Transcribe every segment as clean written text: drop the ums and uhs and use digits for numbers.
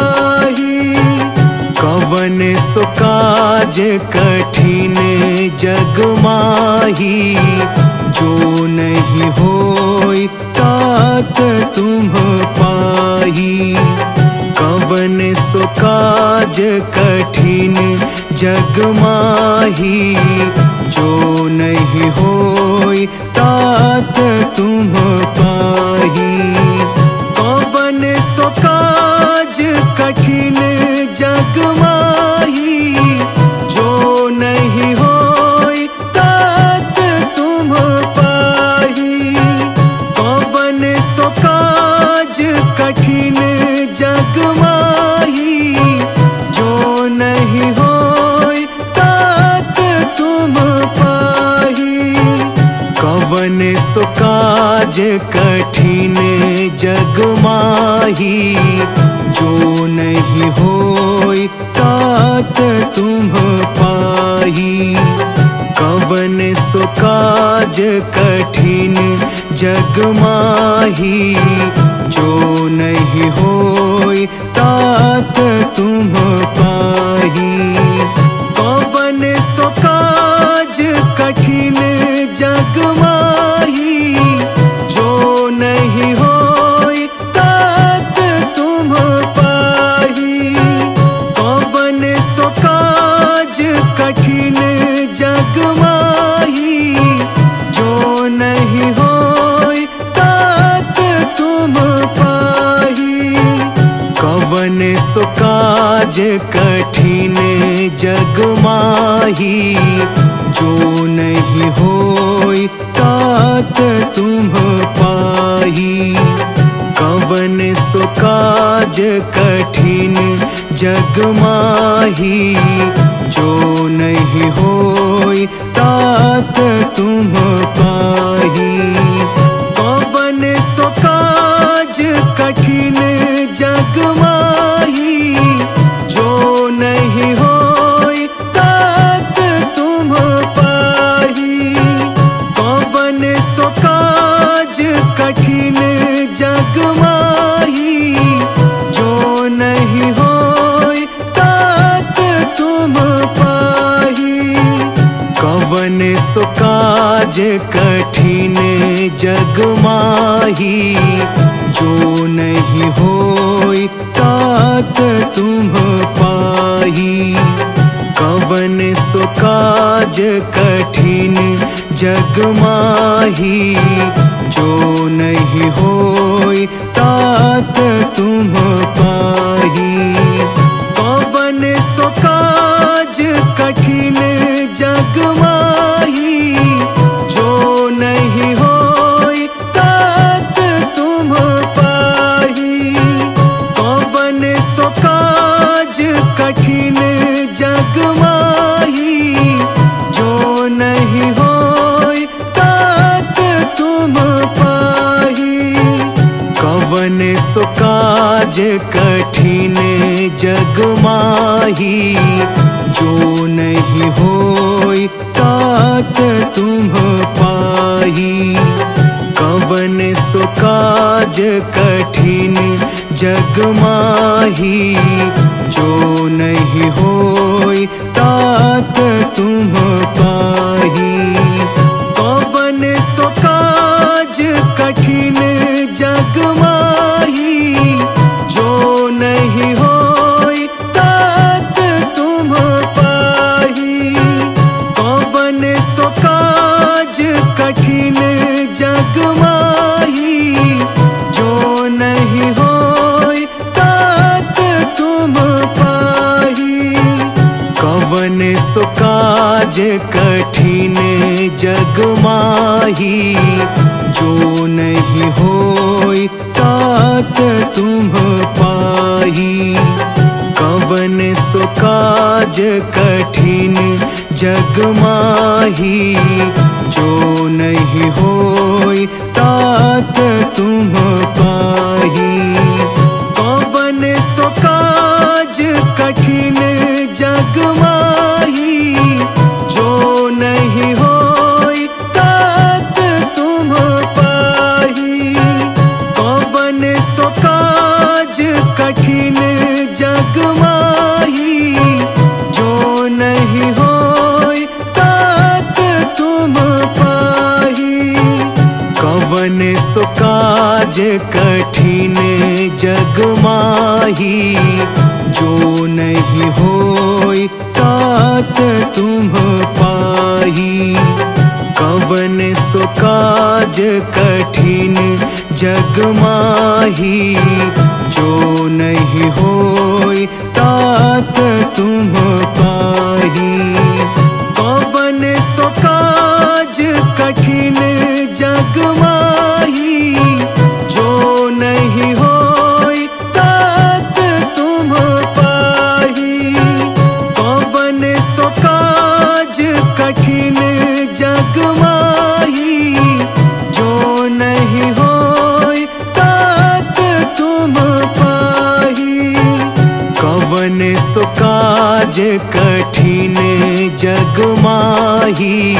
पाही। कवन सो काज कठिन जग माही, जो नहीं होई तात तुम पाही। कवन सो काज कठिन जग माही, जो नहीं होई तात तुम पाही। कवन सो काज कठिन जग माही, जो नहीं होई तात तुम पाही। कवन सो काज कठिन जग माही, जो नहीं होई तात तुम पाही। कठिन जग माही, जो नहीं होई तात तुम पाही। कवन सो काज कठिन जग माही, जो नहीं होई तात तुम पाही। कवन सो काज कठिन जग माही, जो नहीं होई तात तुम पाही। कवन सो काज कठिन जग माही, जो नहीं होई तात तुम पाही। कवन सो काज कठिन जग माही, जो नहीं होई तात तुम पाही। कवन सो काज कठिन जग माही, जो नहीं होई तात तुम पाही। कवन सो काज कठिन जग माही, जो नहीं होई तात तुम पाही। कवन सो काज कठिन जग माही, जो नहीं होई तात तुम पाही। कवन सो काज कठिन जग माही, जो नहीं होई तात तुम पाही। कवन सो काज कठिन जग माही, जो नहीं होई तात तुम पाही। कवन सो काज कठिन जग माही, जो नहीं होई तात तुम पाही। कवन सो काज कठिन जग माही, जो नहीं होई तात तुम पाही। कवन सो काज कठिन जग माही, जो नहीं होई तात तुम पाही। कवन सो काज कठिन जग माही, जो नहीं होई तात तुम पाही। कवन सो काज कठिन जग माही, जो नहीं होई तात तुम पाही। कवन सो काज कठिन जग माही, जो नहीं होई तात तुम पाही। कवन सो काज कठिन जग माही, जो नहीं होई तात तुम पाही। कवन सो काज कठिन जग माही, जो नहीं होई तात तुम पाही। कवन सो काज कठिन जग माही, जो नहीं होई तात तुम पाही। कवन सो काज कठिन जग माही, जो नहीं होई तात तुम पाही। कवन सो काज कठिन जग माही, जो नहीं होई तात तुम पाही। कवन सो काज कठिन जग माही, जो नहीं होई तात तुम पाही। कवन सो काज कठिन जग माही, जो नहीं होई तात तुम पाही। कवन सो काज कठिन जग माही, जो नहीं कठिन जग माही,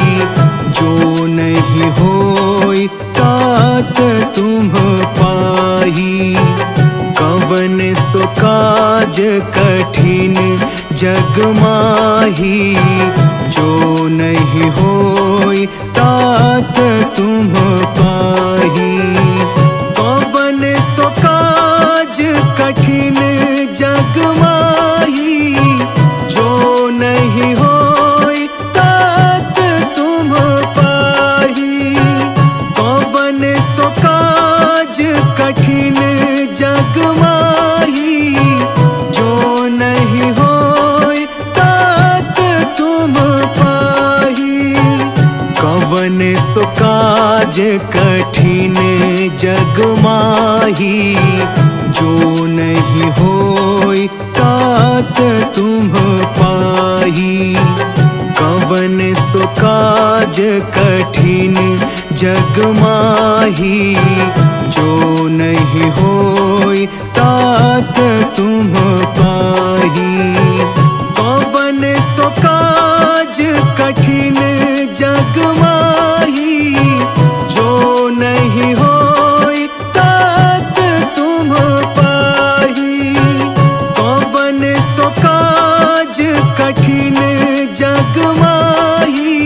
जो नहीं होई तात तुम पाही। कवन सो काज कठिन जग माही, जो नहीं होई तात तुम पाही। कवन सो काज कठिन जग माही, जो नहीं होई तात तुम पाही। कवन सो काज कठिन जग माही, जो नहीं होई तात तुम पाही। कवन सो काज कठिन जग माही, जो नहीं होई तात तुम पाही। कवन सो काज कठिन जग माही, जो नहीं होई तात तुम पाही। कवन सो काज कठिन जग माही, जो नहीं होई तात तुम पाही। कवन सो काज कठिन जग माही,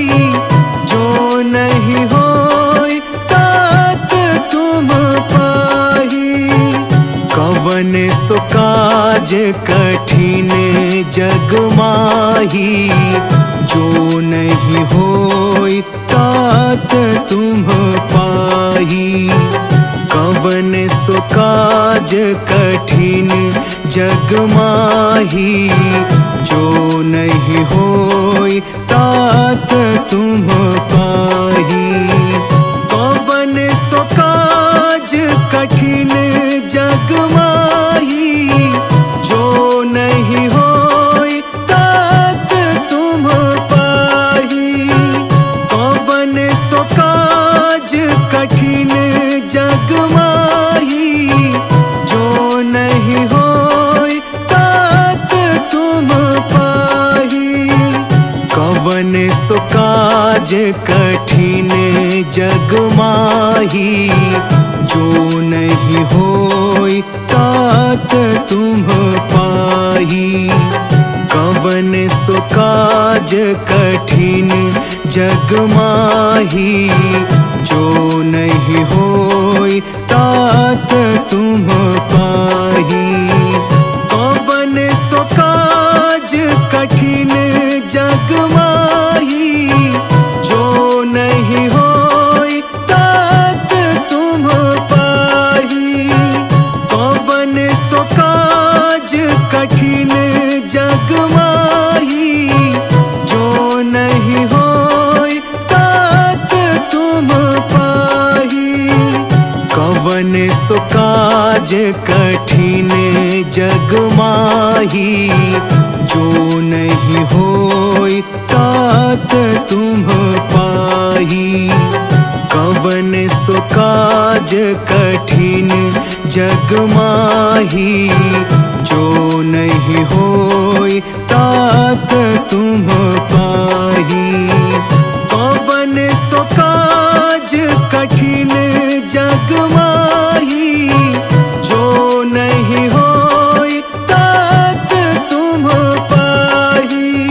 जो नहीं होई तात तुम पाही। कवन सो काज कठिन जग माही, जो नहीं होई तात तुम पाही। कवन सो काज कठिन जग माही, जो नहीं होई तात तुम पाही। कवन सो काज कठिन जग माही, जो नहीं होई तात तुम पाही। कवन सो काज कठिन जग माही, जो नहीं होई तात तुम पाही। कवन सो काज कठिन जग माही, जो नहीं होई तात तुम पाही। कवन सो काज कठिन जग माही, जो नहीं होई तात तुम पाही। कवन सो काज कठिन जग माही, जो नहीं होई तात तुम पाही। कवन सो काज कठिन जग माही, जो नहीं होई तात तुम पाही। कवन सो काज कठिन जग माही, जो नहीं होई तात तुम पाही। कवन सो काज कठिन जग माही, जो नहीं होई तात तुम पाही। कवन सो काज कठिन जग माही, जो नहीं होई तात तुम पाही।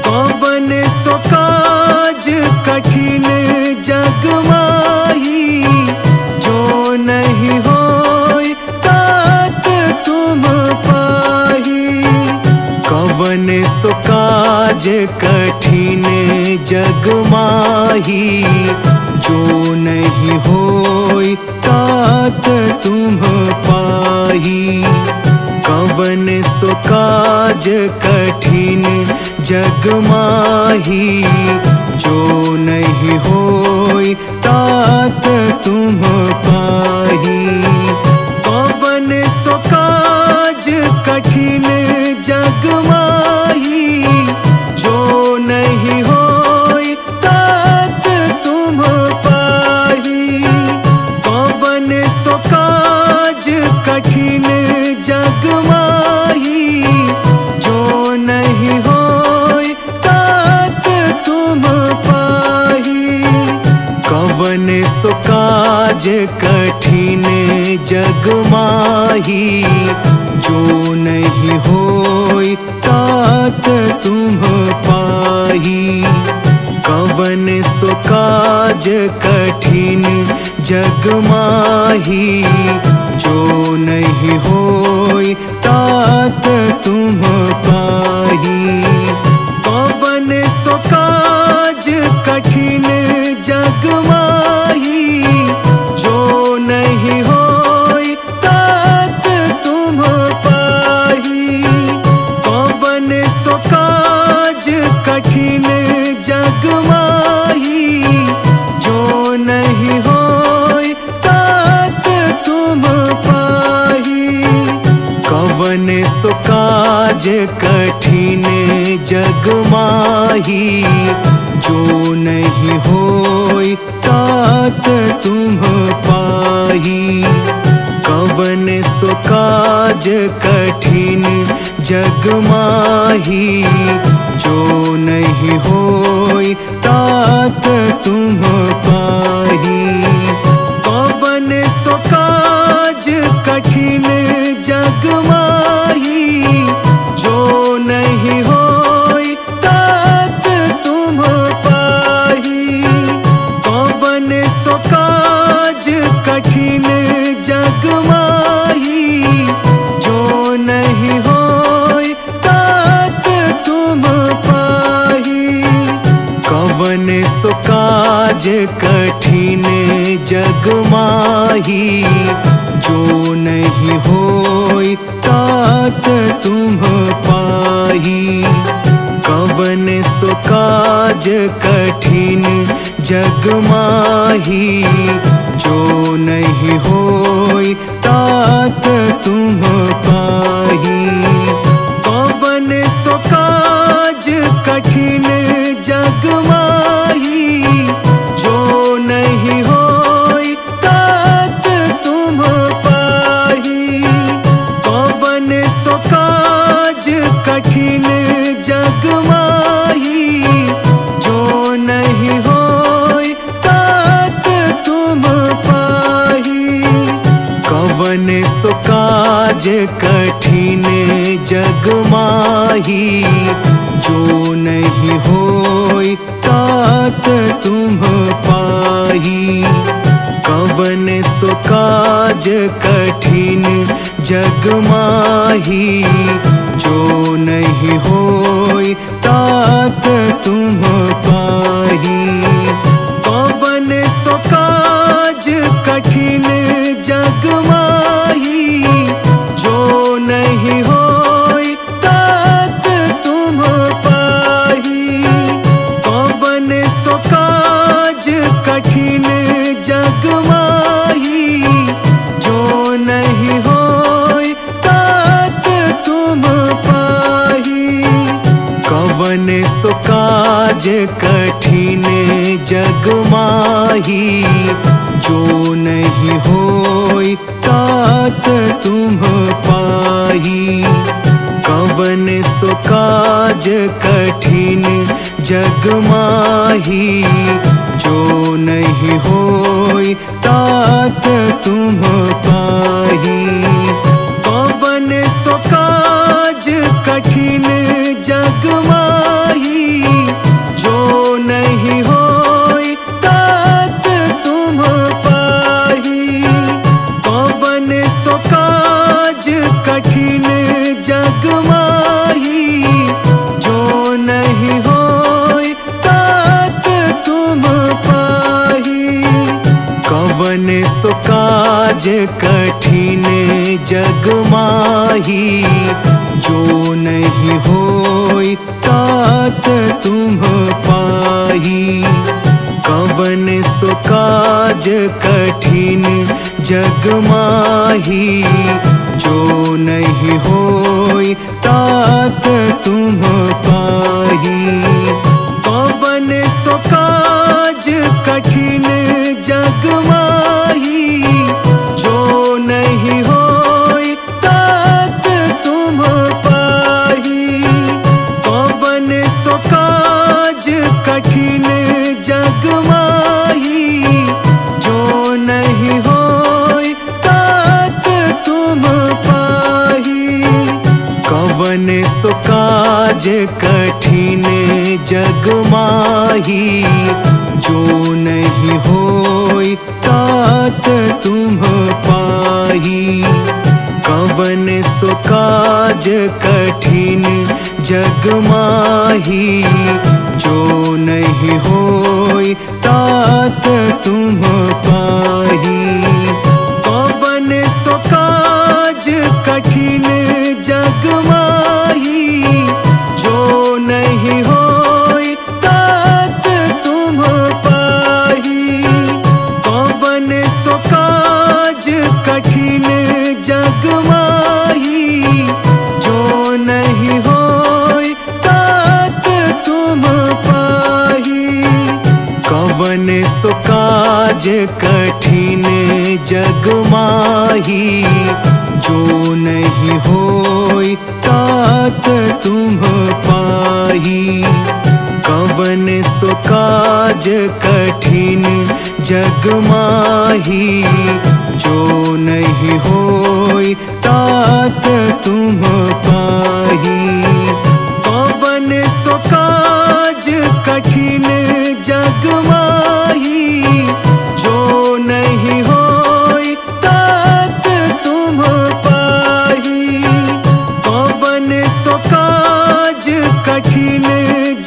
कवन सो काज कठिन जग माही, जो नहीं होई तात तुम पाही। कवन सो काज कठिन जग माही, जो नहीं होई तात तुम पाही। कवन सो काज कठिन जग माही, जो नहीं होई तात तुम पाही। कवन सो काज कठिन जग माही, जो नहीं होई तात तुम पाही। कवन सो काज कठिन जग माही, जो नहीं होई कठिन जग माही, जो नहीं होई तात तुम पाही। कवन सो काज कठिन जग माही, जो नहीं होई तात तुम पाही। कवन सो काज कठिन जग माही, जो नहीं होई तात तुम पाही। कवन सो काज कठिन जग माही, जो नहीं होई तात तुम पाही। कवन सो काज कठिन जग माही, जो नहीं होई तात तुम पाही। कवन सो काज कठिन जग माही, जो नहीं होई तात तुम पाही। कवन सो काज कठिन जग माही, जो नहीं होई तात तुम पाही। कवन सो काज कठिन जग माही, जो नहीं होई तात तुम पाही। कवन सो काज कठिन जग माही, जो नहीं होई तात तुम पाही। कवन सो काज कठिन जग माही, जो नहीं होई तात तुम पाही। कवन सो काज कठिन जग माही, जो नहीं होई तात तुम पाही। कवन सो काज कठिन जग माही, जो नहीं होई तात तुम पाही। कवन सो काज कठिन जग माही, जो नहीं होई तात तुम पाही। कवन सो काज कठिन जग माही, जो नहीं होई तात तुम पाही। कवन सो काज कठिन जग माही, जो नहीं होई तात तुम पाही। कवन सो काज कठिन जग माही, जो नहीं होई तात तुम पाही। कवन सो काज कठिन जग माही, जो नहीं होई तात तुम पाही। कवन सो काज कठिन जग माही, जो नहीं होई तात तुम पाही। कवन सो काज कठिन जग माही, जो नहीं होई तात तुम पाही। कवन सो काज कठिन जग माही, जो नहीं होई तात तुम पाही। कवन सो काज कठिन जग माही, जो नहीं होई तात तुम पाही। कवन सो काज कठिन जग माही, जो नहीं होई तात तुम पाही। कवन सो काज कठिन जग माही, जो नहीं होई तात तुम पाही। कवन सो काज कठिन जग माही, जो नहीं जग माही, जो नहीं होई तात तुम पाही। कवन सो काज कठिन जग माही, जो नहीं होई तात तुम पाही। कवन सो काज कठिन जग माही, जो नहीं होई तात तुम पाही। कवन सो काज कठिन जग माही, जो नहीं होई तात तुम पाही। कवन सो काज कठिन जग माही, जो नहीं होई तात तुम पाही। कवन सो काज कठिन जग माही, जो नहीं होई तात तुम पाही। कवन सो काज कठिन जग माही, जो नहीं होई तात तुम पाही। कवन सो काज कठिन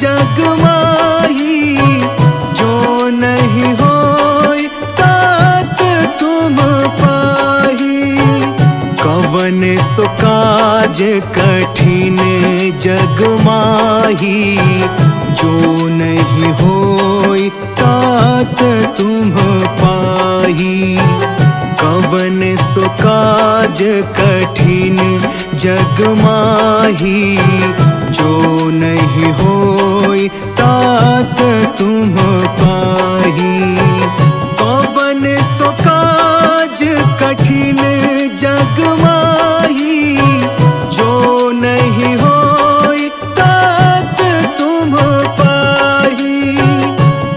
जग माही, जो नहीं होई तात तुम पाही। कवन सो काज कठिन जग माही, जो नहीं होई तात तुम पाही। कवन सो काज कठिन जग माही, जो नहीं होई तात तुम पाही। कवन सो काज कठिन जग माही, जो नहीं होई तात तुम पाही।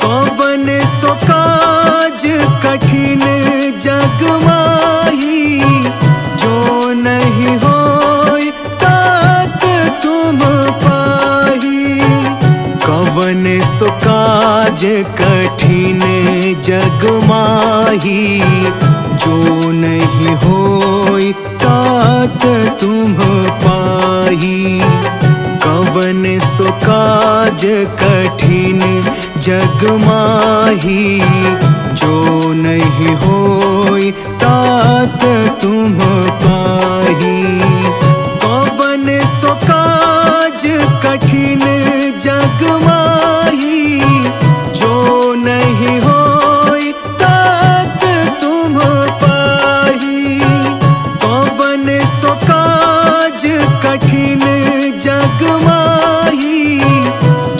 कवन सो काज कठिन जग माही, जो नहीं होई तात तुम पाही। कवन सो काज कठिन जग माही, जो नहीं होई तात तुम पाही। कवन सो काज कठिन जग माही, जो नहीं होई तात तुम पाही। कवन सो काज कठिन जग माही, जो नहीं होई तात तुम पाही। कवन सो काज कठिन जग माही,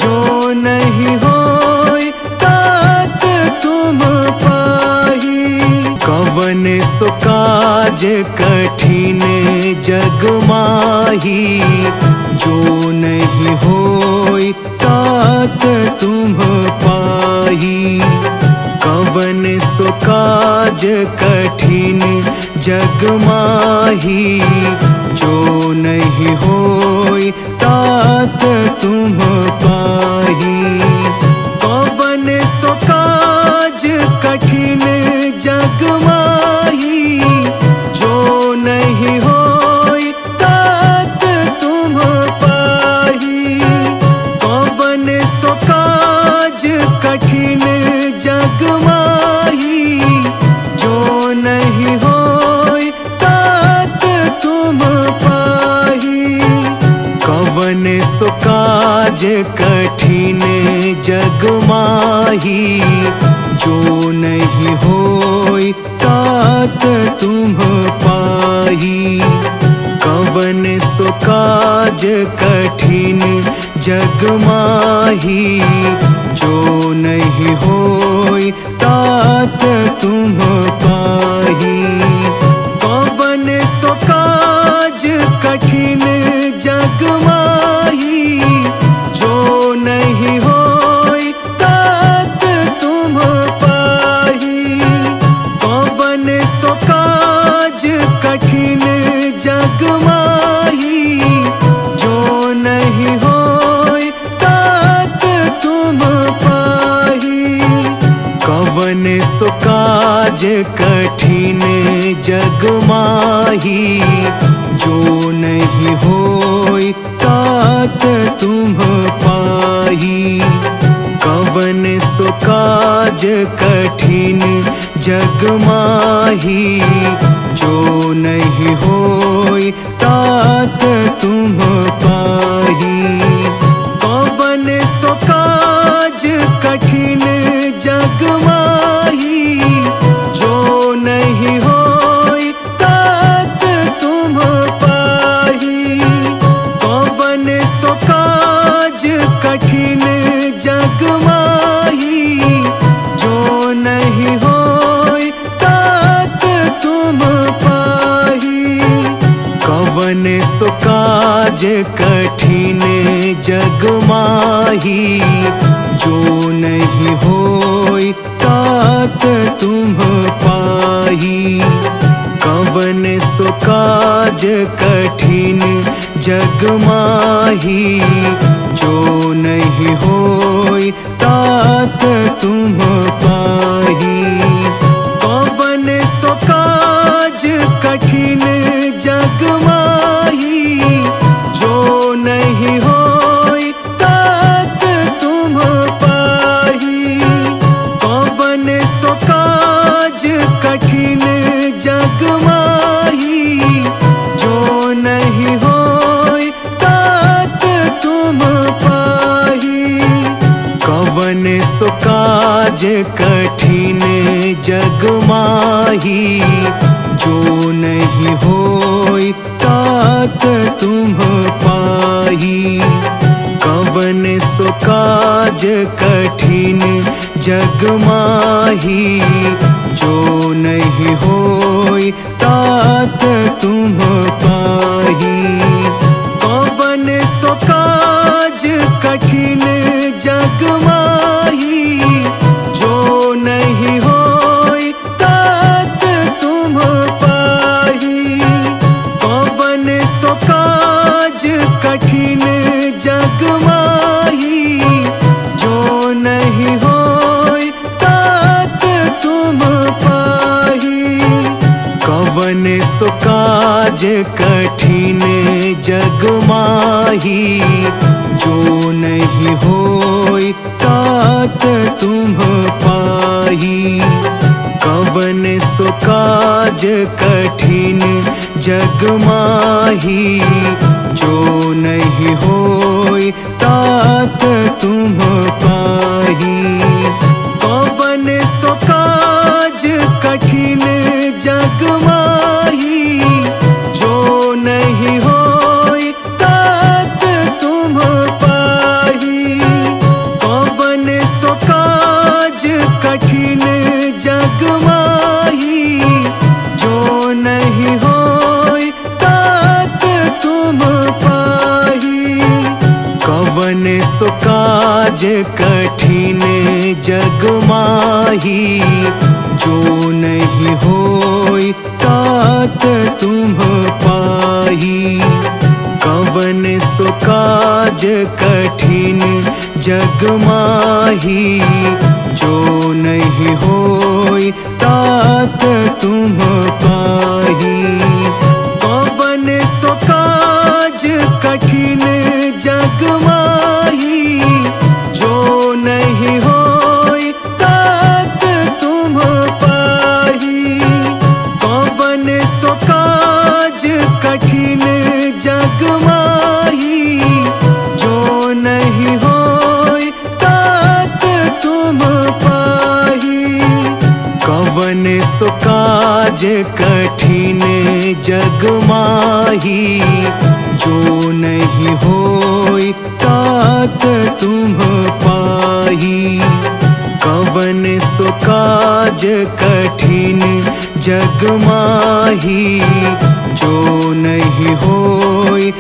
जो नहीं होई तात तुम पाही। कवन सो काज कठिन जग माही, जो नहीं होई तात तुम पाही। कवन सो काज कठिन जग माही, जो नहीं होई तात तुम पाही। कवन सो काज कठिन जग माही, जो नहीं होई तात तुम पाही। कवन सो काज कठिन जग माही, जो नहीं होई तात तुम पाही। कवन सो काज कठिन जग माही, जो नहीं होई तात तुम पाही। कवन सो काज कठिन जग माही, जो नहीं होई तात तुम पाही। कवन सो काज कठिन जग माही, जो नहीं होई तात तुम पाही। कवन सो काज कठिन जग माही, जो नहीं होई तात सो काज कठिन जग माही, जो नहीं होई तात तुम पाही। कवन सो काज कठिन जग माही, जो नहीं होई तात तुम पाही। कवन सो काज कठिन जग माही, जो नहीं होई तात तुम पाही। कवन सो काज कठिन जग माही, जो नहीं होई तात तुम पाही। कवन सो काज कठिन जग माही, जो नहीं होई तात तुम पाही। कवन सो काज कठिन जग माही, जो नहीं होई तात तुम पाही। कवन सो काज कठिन जग माही, जो नहीं होई तात तुम पाही। कवन सो काज कठिन जग माही, जो नहीं होई तात तुम पाही। कवन सो काज कठिन जग माही, जो नहीं होई तात तुम पाही। कवन सो काज कठिन जग माही, जो नहीं होई तात तुम पाही। कवन सो काज कठिन जग माही, जो नहीं होई तात तुम पाही। कवन सो काज कठिन जग माही, जो नहीं होई तात तुम पाही। कवन सो काज कठिन जग माही, जो नहीं होई तात तुम पाही। कवन सो काज कठिन जग माही, जो नहीं होई तात तुम पाही। कवन सो काज कठिन जग माही, जो नहीं होई तात तुम पाही। कवन सो काज कठिन जग माही, जो नहीं होई तात तुम पाही। कवन सो काज कठिन जग माही, जो नहीं होई तात तुम पाही। कवन सो काज कठिन जग माही, जो नहीं होई तात तुम पाही। कवन सो काज कठिन जग माही, जो नहीं होई तात तुम पाही। कवन सो काज कठिन जग माही, जो नहीं होई तात तुम पाही। कवन सो काज कठिन जग माही, जो नहीं होई तात तुम पाही। कवन सो काज कठिन जग माही, जो नहीं होई